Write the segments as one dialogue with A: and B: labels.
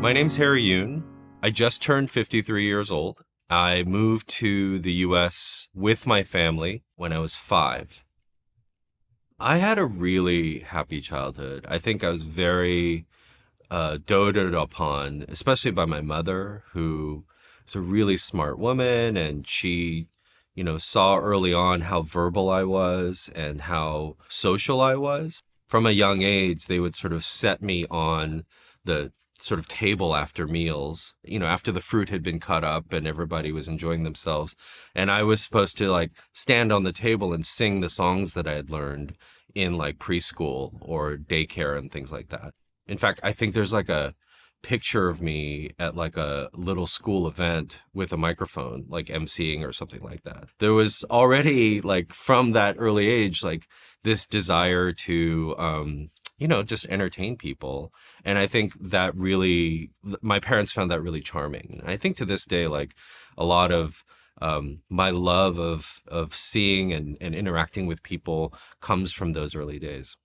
A: My name's Harry Yoon. I just turned 53 years old. I moved to the US with my family when I was 5. I had a really happy childhood. I think I was very doted upon, especially by my mother, who is a really smart woman, and she, saw early on how verbal I was and how social I was. From a young age, they would sort of set me on the sort of table after meals, after the fruit had been cut up and everybody was enjoying themselves. And I was supposed to like stand on the table and sing the songs that I had learned in like preschool or daycare and things like that. In fact, I think there's like a picture of me at like a little school event with a microphone, like emceeing or something like that. There was already like from that early age, like this desire to, just entertain people. And I think that really, my parents found that really charming. And I think to this day, like a lot of my love of seeing and interacting with people comes from those early days.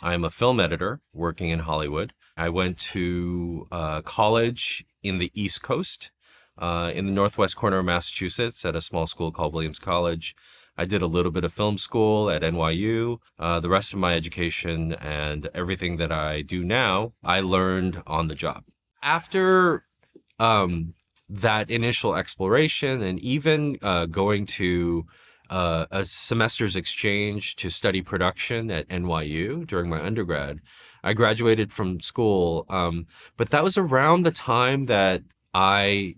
A: I'm a film editor working in Hollywood. I went to college in the East Coast, in the northwest corner of Massachusetts at a small school called Williams College. I did a little bit of film school at NYU. The rest of my education and everything that I do now, I learned on the job. After that initial exploration and even going to a semester's exchange to study production at NYU during my undergrad, I graduated from school. But that was around the time that I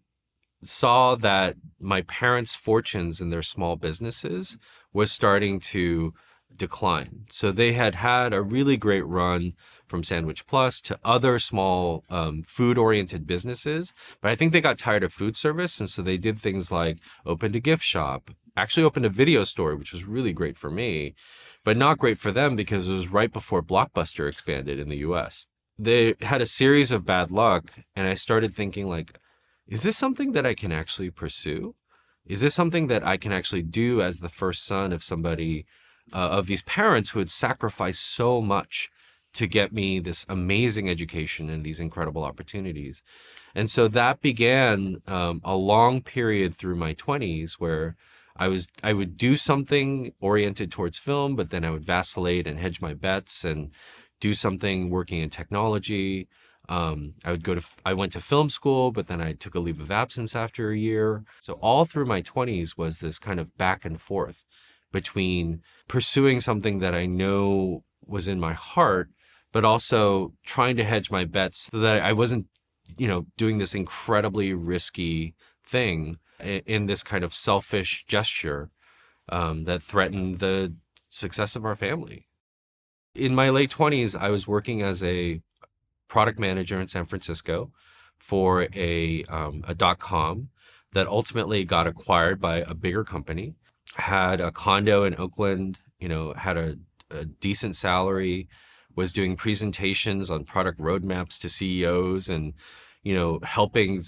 A: saw that my parents' fortunes in their small businesses was starting to decline. So they had had a really great run from Sandwich Plus to other small food-oriented businesses. But I think they got tired of food service. And so they did things like opened a gift shop, actually opened a video store, which was really great for me, but not great for them because it was right before Blockbuster expanded in the US. They had a series of bad luck. And I started thinking like, is this something that I can actually pursue? Is this something that I can actually do as the first son of somebody, of these parents who had sacrificed so much to get me this amazing education and these incredible opportunities? And so that began a long period through my 20s where I would do something oriented towards film, but then I would vacillate and hedge my bets and do something working in technology. I went to film school, but then I took a leave of absence after a year. So all through my 20s was this kind of back and forth between pursuing something that I know was in my heart, but also trying to hedge my bets so that I wasn't, doing this incredibly risky thing in this kind of selfish gesture that threatened the success of our family. In my late 20s, I was working as a product manager in San Francisco for a .com that ultimately got acquired by a bigger company. Had a condo in Oakland, had a decent salary, was doing presentations on product roadmaps to CEOs and, helping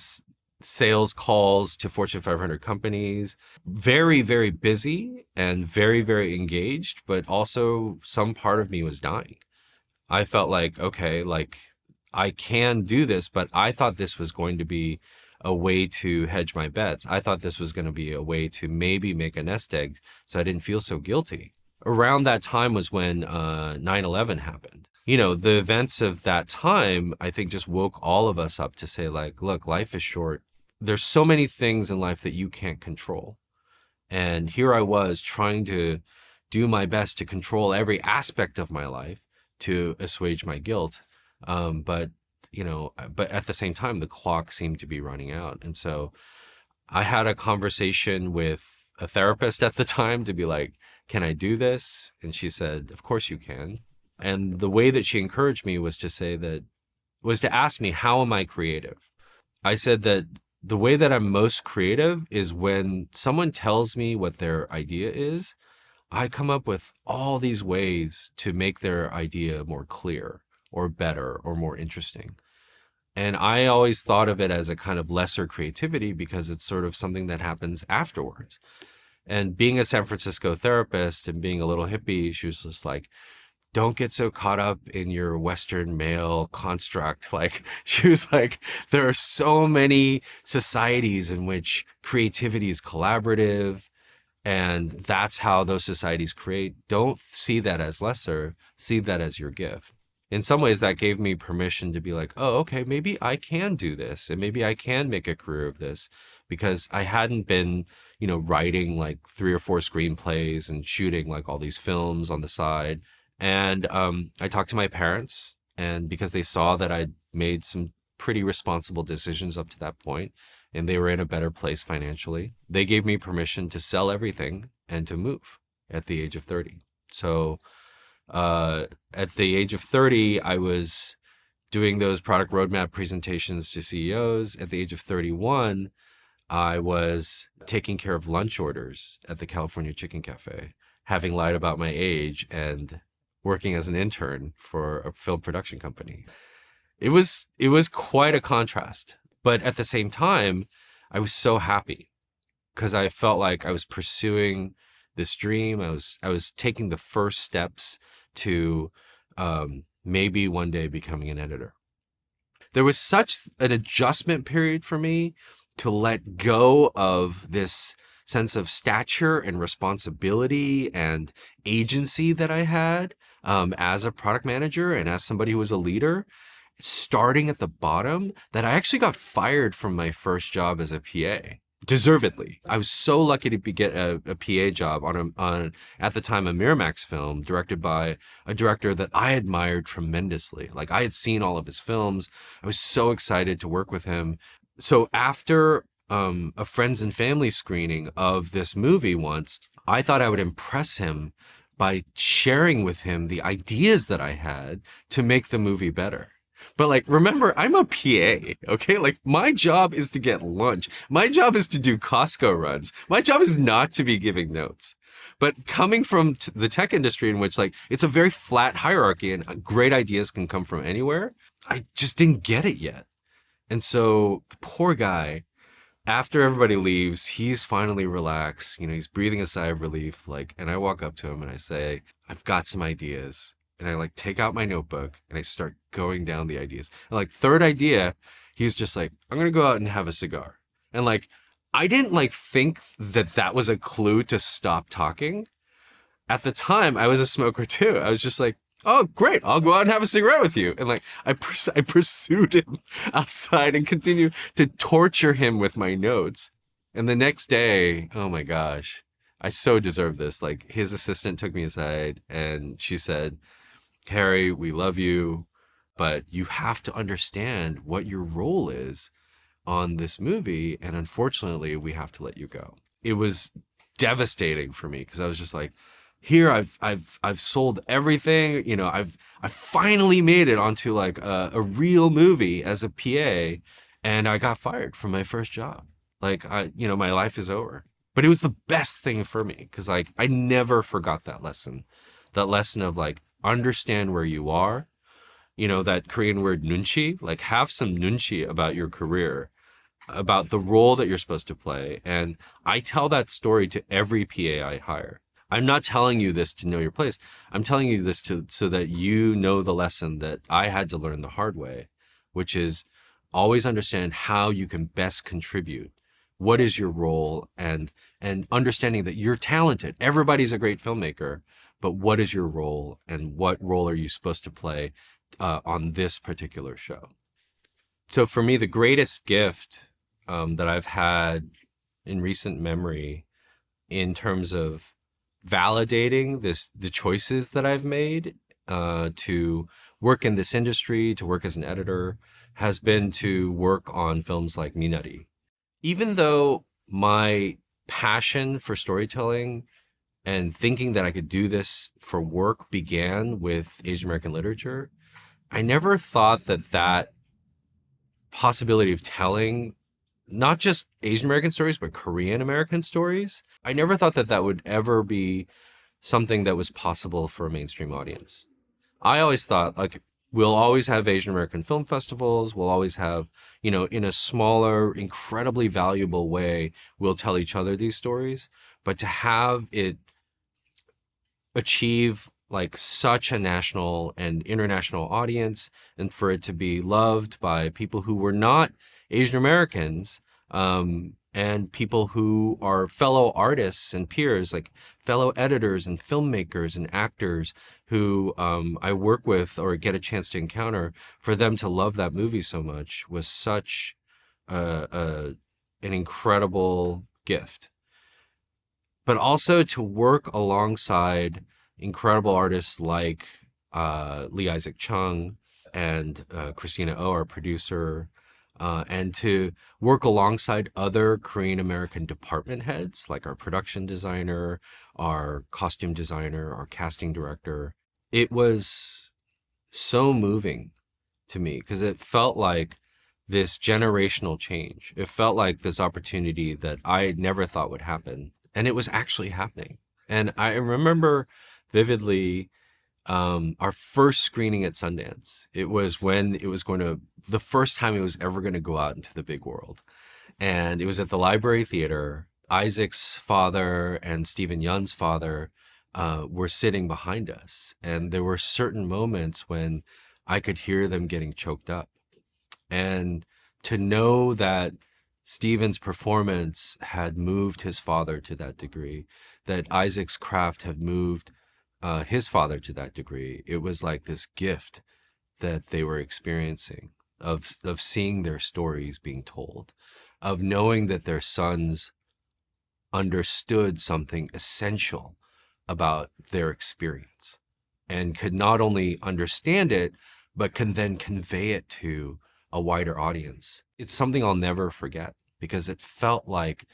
A: sales calls to Fortune 500 companies. Very, very busy and very, very engaged, but also some part of me was dying. I felt like, okay, like I can do this, but I thought this was going to be a way to hedge my bets. I thought this was going to be a way to maybe make a nest egg so I didn't feel so guilty. Around that time was when 9/11 happened. The events of that time, I think, just woke all of us up to say, like, look, life is short. There's so many things in life that you can't control. And here I was trying to do my best to control every aspect of my life to assuage my guilt. But at the same time, the clock seemed to be running out. And so I had a conversation with a therapist at the time to be like, can I do this? And she said, of course you can. And the way that she encouraged me was to ask me, how am I creative? I said that the way that I'm most creative is when someone tells me what their idea is, I come up with all these ways to make their idea more clear or better or more interesting. And I always thought of it as a kind of lesser creativity because it's sort of something that happens afterwards. And being a San Francisco therapist and being a little hippie, she was just like, don't get so caught up in your Western male construct. Like, she was like, there are so many societies in which creativity is collaborative, and that's how those societies create. Don't see that as lesser, see that as your gift. In some ways, that gave me permission to be like, oh, okay, maybe I can do this and maybe I can make a career of this, because I hadn't been, writing like 3 or 4 screenplays and shooting like all these films on the side. And I talked to my parents, and because they saw that I'd made some pretty responsible decisions up to that point, and they were in a better place financially, they gave me permission to sell everything and to move at the age of 30. So at the age of 30, I was doing those product roadmap presentations to CEOs. At the age of 31, I was taking care of lunch orders at the California Chicken Cafe, having lied about my age and working as an intern for a film production company. It was quite a contrast, but at the same time, I was so happy because I felt like I was pursuing this dream. I was taking the first steps to maybe one day becoming an editor. There was such an adjustment period for me to let go of this sense of stature and responsibility and agency that I had as a product manager and as somebody who was a leader, starting at the bottom, that I actually got fired from my first job as a PA. Deservedly. I was so lucky to get a PA job on at the time a Miramax film directed by a director that I admired tremendously. Like, I had seen all of his films. I was so excited to work with him. So after a friends and family screening of this movie once, I thought I would impress him by sharing with him the ideas that I had to make the movie better. But like, remember, I'm a PA, okay? Like, my job is to get lunch. My job is to do Costco runs. My job is not to be giving notes. But coming from the tech industry, in which like it's a very flat hierarchy and great ideas can come from anywhere, I just didn't get it yet. And so the poor guy, after everybody leaves, he's finally relaxed. He's breathing a sigh of relief. Like, and I walk up to him and I say, I've got some ideas. And I like take out my notebook and I start going down the ideas. And like, third idea, he was just like, I'm gonna go out and have a cigar. And like, I didn't like think that that was a clue to stop talking. At the time, I was a smoker too. I was just like, oh, great, I'll go out and have a cigarette with you. And like, I pursued him outside and continued to torture him with my notes. And the next day, oh my gosh, I so deserve this. Like, his assistant took me aside and she said, Harry, we love you, but you have to understand what your role is on this movie. And unfortunately, we have to let you go. It was devastating for me because I was just like, here I've sold everything. I've finally made it onto like a real movie as a PA, and I got fired from my first job. Like, my life is over. But it was the best thing for me because like I never forgot that lesson of like, understand where you are. That Korean word nunchi, like, have some nunchi about your career, about the role that you're supposed to play. And I tell that story to every PA I hire. I'm not telling you this to know your place. I'm telling you this so that you know the lesson that I had to learn the hard way, which is always understand how you can best contribute. What is your role, and understanding that you're talented. Everybody's a great filmmaker, but what is your role, and what role are you supposed to play on this particular show? So for me, the greatest gift that I've had in recent memory, in terms of validating the choices that I've made to work in this industry, to work as an editor, has been to work on films like Minari. Even though my passion for storytelling and thinking that I could do this for work began with Asian American literature, I never thought that possibility of telling not just Asian American stories, but Korean American stories, I never thought that would ever be something that was possible for a mainstream audience. I always thought, like, we'll always have Asian American film festivals. We'll always have, in a smaller, incredibly valuable way, we'll tell each other these stories. But to have it achieve like such a national and international audience, and for it to be loved by people who were not Asian Americans, and people who are fellow artists and peers, like fellow editors and filmmakers and actors who I work with or get a chance to encounter, for them to love that movie so much was such an incredible gift. But also to work alongside incredible artists like Lee Isaac Chung and Christina Oh, our producer, and to work alongside other Korean American department heads like our production designer, our costume designer, our casting director. It was so moving to me because it felt like this generational change. It felt like this opportunity that I never thought would happen. And it was actually happening. And I remember vividly our first screening at Sundance. It was when it was the first time it was ever going to go out into the big world. And it was at the Library Theater. Isaac's father and Stephen Yun's father were sitting behind us. And there were certain moments when I could hear them getting choked up. And to know that Stephen's performance had moved his father to that degree, that Isaac's craft had moved his father to that degree, it was like this gift that they were experiencing of seeing their stories being told, of knowing that their sons understood something essential about their experience and could not only understand it, but can then convey it to a wider audience. It's something I'll never forget because it felt like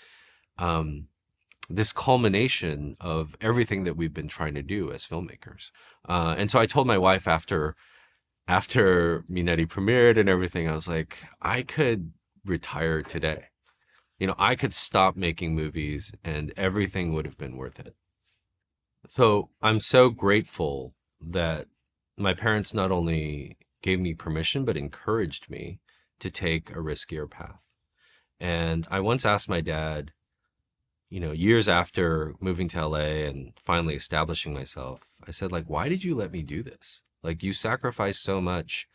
A: this culmination of everything that we've been trying to do as filmmakers. And so I told my wife after Minari premiered and everything, I was like, I could retire today. You know, I could stop making movies and everything would have been worth it. So I'm so grateful that my parents not only gave me permission, but encouraged me to take a riskier path. And I once asked my dad, you know, years after moving to LA and finally establishing myself, I said, like, why did you let me do this? Like, you sacrificed so much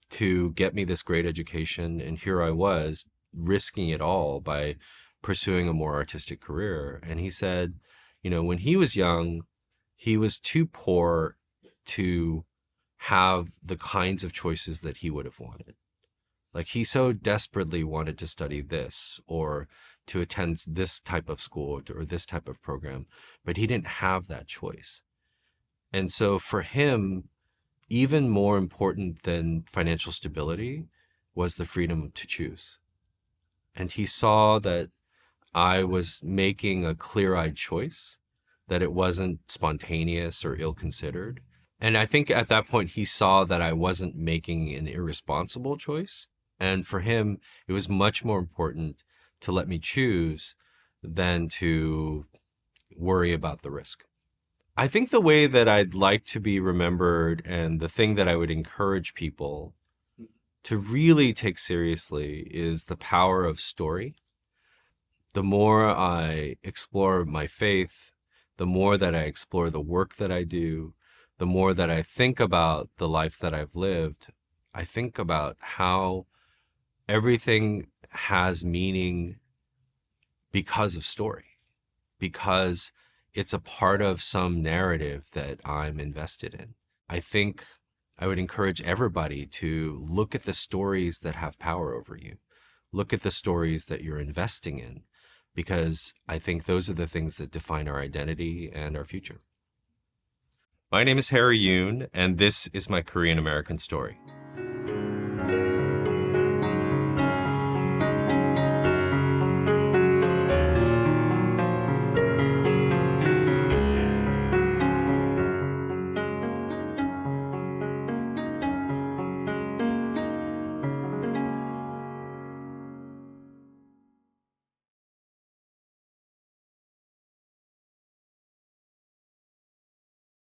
A: to get me this great education. And here I was risking it all by pursuing a more artistic career. And he said, you know, when he was young, he was too poor to have the kinds of choices that he would have wanted. Like, he so desperately wanted to study this or to attend this type of school or this type of program, but he didn't have that choice. And so for him, even more important than financial stability was the freedom to choose. And he saw that I was making a clear-eyed choice, that it wasn't spontaneous or ill-considered. And I think at that point, he saw that I wasn't making an irresponsible choice. And for him, it was much more important to let me choose than to worry about the risk. I think the way that I'd like to be remembered and the thing that I would encourage people to really take seriously is the power of story. The more I explore my faith, the more that I explore the work that I do, the more that I think about the life that I've lived, I think about how everything has meaning because of story, because it's a part of some narrative that I'm invested in. I think I would encourage everybody to look at the stories that have power over you. Look at the stories that you're investing in, because I think those are the things that define our identity and our future. My name is Harry Yoon, and this is my Korean American story.